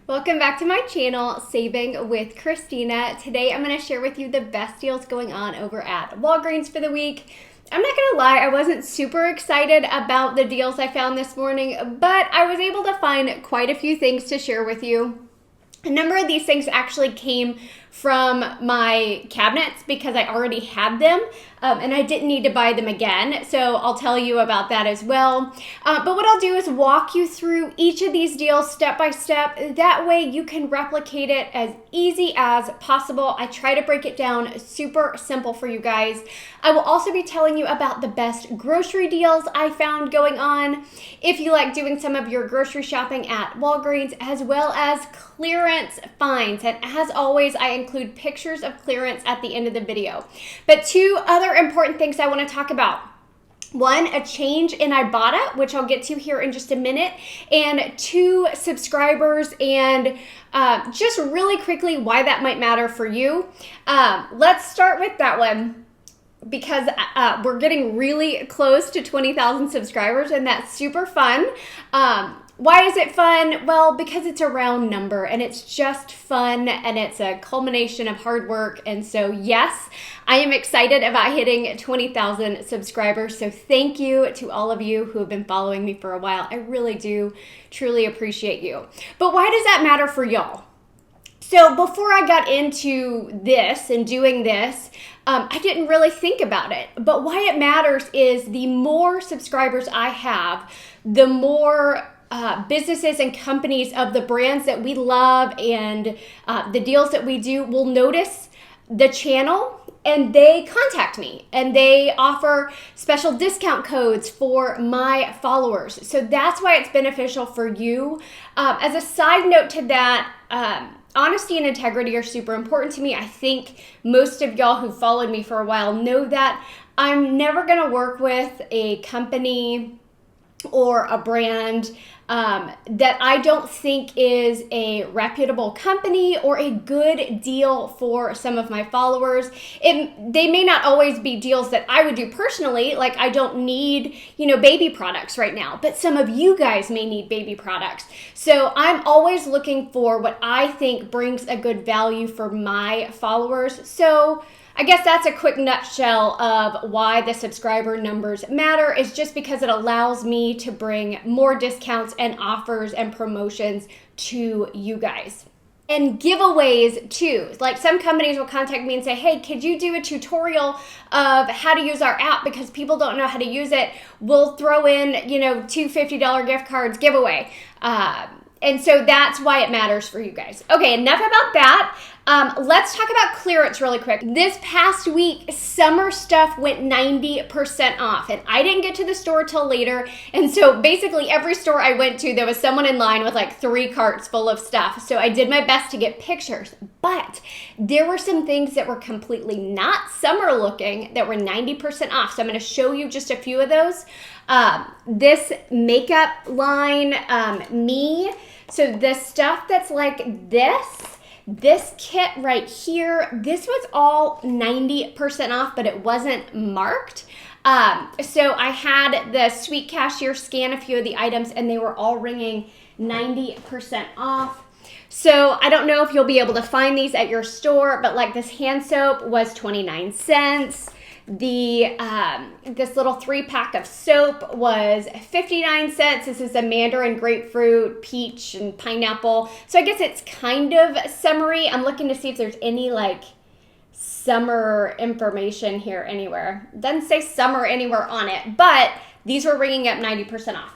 Welcome back to my channel, Saving with Christina. Today I'm going to share with you the best deals going on over at Walgreens for the week. I'm not going to lie, I wasn't super excited about the deals I found this morning, but I was able to find quite a few things to share with you. A number of these things actually came from my cabinets because I already had them and I didn't need to buy them again. So I'll tell you about that as well. But what I'll do is walk you through each of these deals step by step. That way you can replicate it as easy as possible. I try to break it down super simple for you guys. I will also be telling you about the best grocery deals I found going on if you like doing some of your grocery shopping at Walgreens, as well as clearance finds. And as always, I include pictures of clearance at the end of the video. But two other important things I want to talk about. One, a change in Ibotta, which I'll get to here in just a minute, and two, subscribers, and just really quickly why that might matter for you. Let's start with that one, because we're getting really close to 20,000 subscribers, and that's super fun. Why is it fun? Well, because it's a round number and it's just fun and it's a culmination of hard work. And so yes, I am excited about hitting 20,000 subscribers. So thank you to all of you who have been following me for a while. I really do truly appreciate you. But why does that matter for y'all? So before I got into this and doing this, I didn't really think about it. But why it matters is the more subscribers I have, the more businesses and companies of the brands that we love and the deals that we do will notice the channel and they contact me and they offer special discount codes for my followers. So that's why it's beneficial for you. As a side note to that, honesty and integrity are super important to me. I think most of y'all who followed me for a while know that I'm never going to work with a company or a brand that I don't think is a reputable company or a good deal for some of my followers. They may not always be deals that I would do personally, like I don't need, baby products right now, but some of you guys may need baby products. So I'm always looking for what I think brings a good value for my followers. So I guess that's a quick nutshell of why the subscriber numbers matter, is just because it allows me to bring more discounts and offers and promotions to you guys. And giveaways too. Like some companies will contact me and say, hey, could you do a tutorial of how to use our app because people don't know how to use it? We'll throw in, two $50 gift cards giveaway. And so that's why it matters for you guys. Okay, enough about that. Let's talk about clearance really quick. This past week, summer stuff went 90% off, and I didn't get to the store till later. And so basically every store I went to, there was someone in line with like 3 carts full of stuff. So I did my best to get pictures, but there were some things that were completely not summer looking that were 90% off. So I'm going to show you just a few of those. This makeup line, so the stuff that's like this kit right here, this was all 90% off, but it wasn't marked. So I had the Sweet Cashier scan a few of the items and they were all ringing 90% off. So I don't know if you'll be able to find these at your store, but like this hand soap was 29 cents. This little 3-pack of soap was 59 cents. This is a mandarin, grapefruit, peach, and pineapple. So I guess it's kind of summery. I'm looking to see if there's any like summer information here anywhere. Doesn't say summer anywhere on it, but these were ringing up 90% off.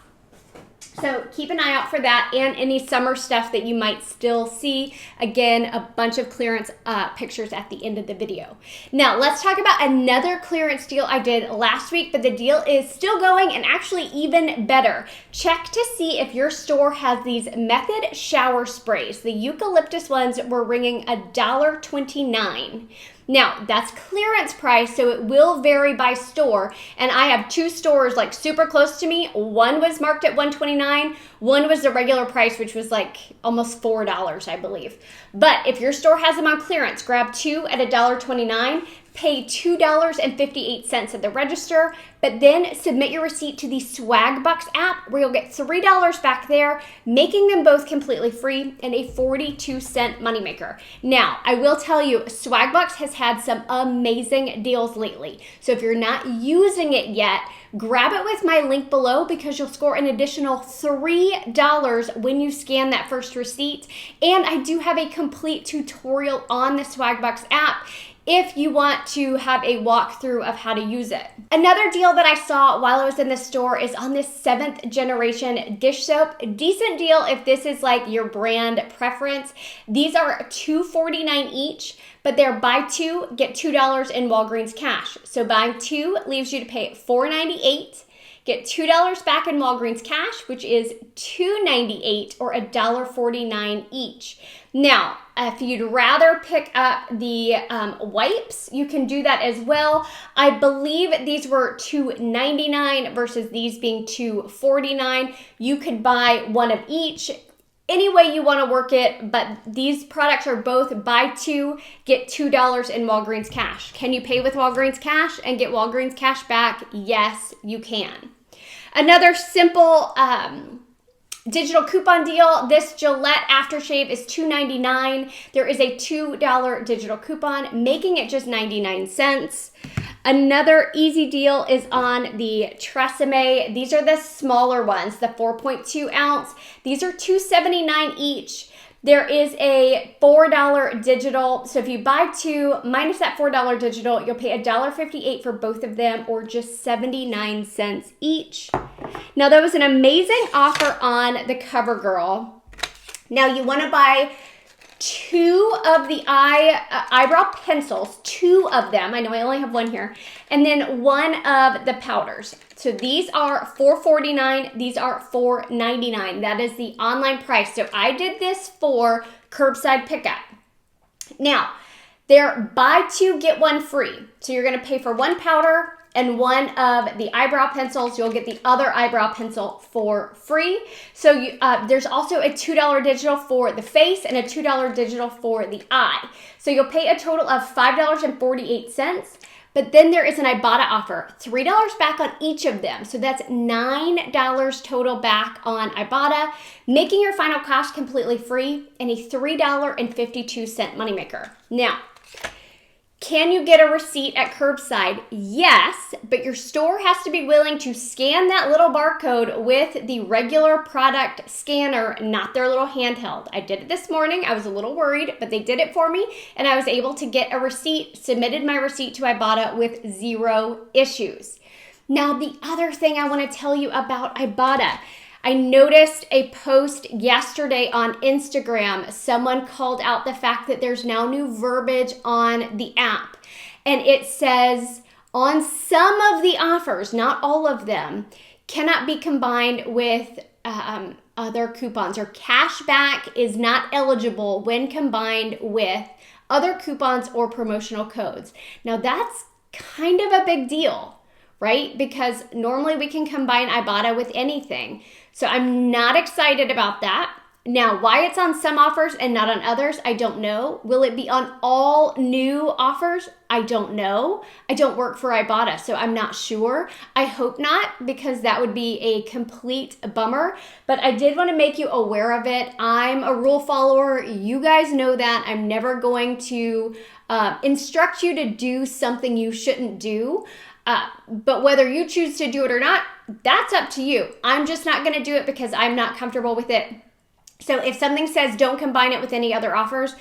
So keep an eye out for that and any summer stuff that you might still see. Again, a bunch of clearance pictures at the end of the video. Now let's talk about another clearance deal I did last week, but the deal is still going and actually even better. Check to see if your store has these Method shower sprays. The eucalyptus ones were ringing $1.29. Now, that's clearance price, so it will vary by store. And I have 2 stores like super close to me. One was marked at $1.29. One was the regular price, which was like almost $4, I believe. But if your store has them on clearance, grab 2 at $1.29. pay $2.58 at the register, but then submit your receipt to the Swagbucks app where you'll get $3 back there, making them both completely free and a 42-cent moneymaker. Now, I will tell you, Swagbucks has had some amazing deals lately. So if you're not using it yet, grab it with my link below because you'll score an additional $3 when you scan that first receipt. And I do have a complete tutorial on the Swagbucks app if you want to have a walkthrough of how to use it. Another deal that I saw while I was in the store is on this 7th generation dish soap. Decent deal if this is like your brand preference. These are $2.49 each, but they're buy two, get $2 in Walgreens cash. So buying two leaves you to pay $4.98, get $2 back in Walgreens cash, which is $2.98 or $1.49 each. Now, if you'd rather pick up the wipes, you can do that as well. I believe these were $2.99 versus these being $2.49. You could buy one of each. Any way you want to work it, but these products are both buy two, get $2 in Walgreens cash. Can you pay with Walgreens cash and get Walgreens cash back? Yes, you can. Another simple digital coupon deal. This Gillette aftershave is $2.99. There is a $2 digital coupon, making it just 99 cents. Another easy deal is on the Tresemme. These are the smaller ones, the 4.2 ounce. These are $2.79 each. There is a $4 digital. So if you buy two minus that $4 digital, you'll pay $1.58 for both of them or just 79 cents each. Now there was an amazing offer on the CoverGirl. Now you want to buy two of the eyebrow pencils, two of them. I know I only have one here. And then one of the powders. So these are $4.49. These are $4.99. That is the online price. So I did this for curbside pickup. Now, they're buy two, get one free. So you're going to pay for one powder and one of the eyebrow pencils. You'll get the other eyebrow pencil for free. So there's also a $2 digital for the face and a $2 digital for the eye. So you'll pay a total of $5.48. But then there is an Ibotta offer, $3 back on each of them. So that's $9 total back on Ibotta, making your final cost completely free and a $3.52 moneymaker. Now, can you get a receipt at Curbside? Yes, but your store has to be willing to scan that little barcode with the regular product scanner, not their little handheld. I did it this morning. I was a little worried, but they did it for me, and I was able to get a receipt, submitted my receipt to Ibotta with 0 issues. Now, the other thing I want to tell you about Ibotta, I noticed a post yesterday on Instagram. Someone called out the fact that there's now new verbiage on the app. And it says, on some of the offers, not all of them, cannot be combined with other coupons, or cashback is not eligible when combined with other coupons or promotional codes. Now that's kind of a big deal, right? Because normally we can combine Ibotta with anything. So I'm not excited about that. Now, why it's on some offers and not on others, I don't know. Will it be on all new offers? I don't know. I don't work for Ibotta, so I'm not sure. I hope not, because that would be a complete bummer. But I did want to make you aware of it. I'm a rule follower. You guys know that. I'm never going to instruct you to do something you shouldn't do. But whether you choose to do it or not, that's up to you. I'm just not going to do it because I'm not comfortable with it. So if something says don't combine it with any other offers,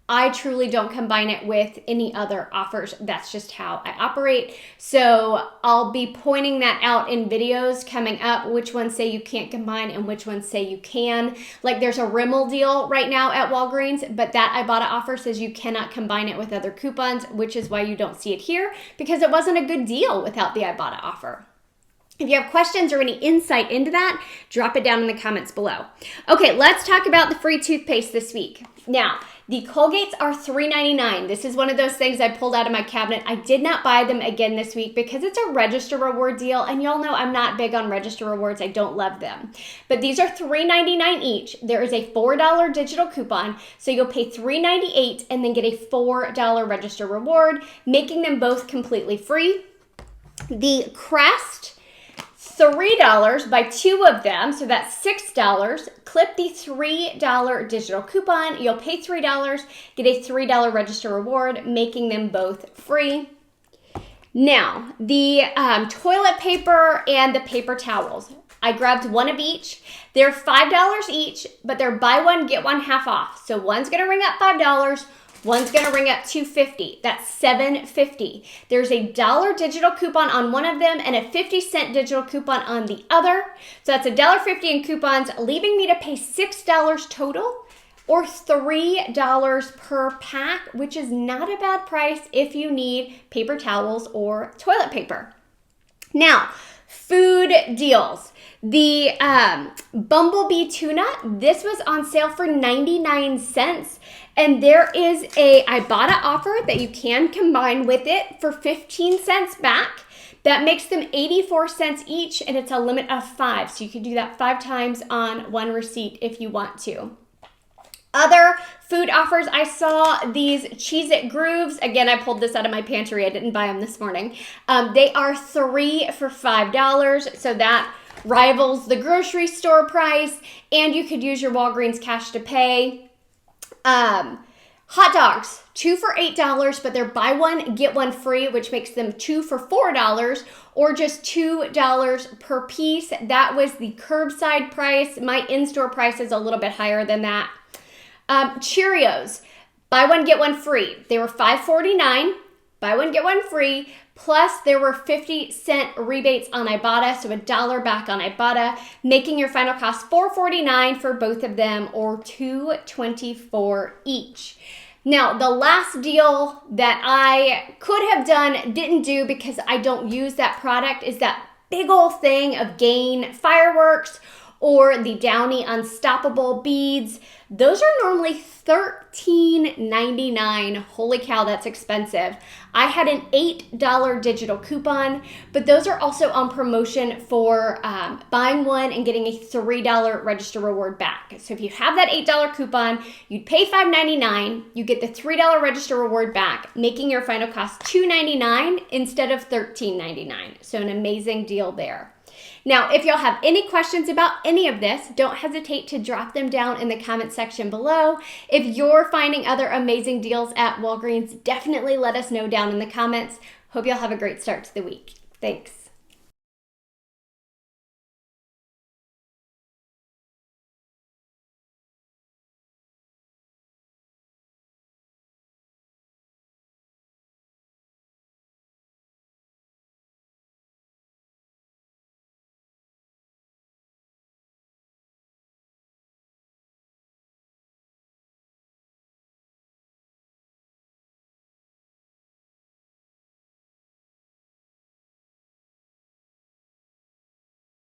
I truly don't combine it with any other offers. That's just how I operate. So I'll be pointing that out in videos coming up, which ones say you can't combine and which ones say you can. Like there's a Rimmel deal right now at Walgreens, but that Ibotta offer says you cannot combine it with other coupons, which is why you don't see it here, because it wasn't a good deal without the Ibotta offer. If you have questions or any insight into that, drop it down in the comments below. Okay, let's talk about the free toothpaste this week. Now, the Colgates are $3.99. This is one of those things I pulled out of my cabinet. I did not buy them again this week because it's a register reward deal, and y'all know I'm not big on register rewards. I don't love them. But these are $3.99 each. There is a $4 digital coupon, so you'll pay $3.98 and then get a $4 register reward, making them both completely free. The Crest, $3, buy 2 of them, so that's $6. Clip the $3 digital coupon. You'll pay $3, get a $3 register reward, making them both free. Now, the toilet paper and the paper towels. I grabbed one of each. They're $5 each, but they're buy one, get one half off. So one's gonna ring up $5, one's gonna ring up $2.50. That's $7.50. There's a $1 digital coupon on one of them and a 50-cent digital coupon on the other. So that's $1.50 in coupons, leaving me to pay $6 total or $3 per pack, which is not a bad price if you need paper towels or toilet paper. Now, food deals. The Bumblebee tuna, this was on sale for 99 cents. And there is a Ibotta offer that you can combine with it for 15 cents back. That makes them 84 cents each, and it's a limit of 5. So you can do that 5 times on one receipt if you want to. Other food offers, I saw these Cheez-It Grooves. Again, I pulled this out of my pantry. I didn't buy them this morning. They are 3 for $5, so that rivals the grocery store price, and you could use your Walgreens cash to pay. Hot dogs, 2 for $8, but they're buy one, get one free, which makes them 2 for $4 or just $2 per piece. That was the curbside price. My in-store price is a little bit higher than that. Cheerios, buy one, get one free. They were $5.49, buy one, get one free. Plus, there were 50-cent rebates on Ibotta, so $1 back on Ibotta, making your final cost $4.49 for both of them or $2.24 each. Now, the last deal that I could have done, didn't do because I don't use that product, is that big old thing of Gain fireworks or the Downy Unstoppable beads. Those are normally $13.99. Holy cow, that's expensive. I had an $8 digital coupon, but those are also on promotion for buying one and getting a $3 register reward back. So if you have that $8 coupon, you'd pay $5.99, you get the $3 register reward back, making your final cost $2.99 instead of $13.99. So an amazing deal there. Now, if y'all have any questions about any of this, don't hesitate to drop them down in the comment section below. If you're finding other amazing deals at Walgreens, definitely let us know down in the comments. Hope y'all have a great start to the week. Thanks.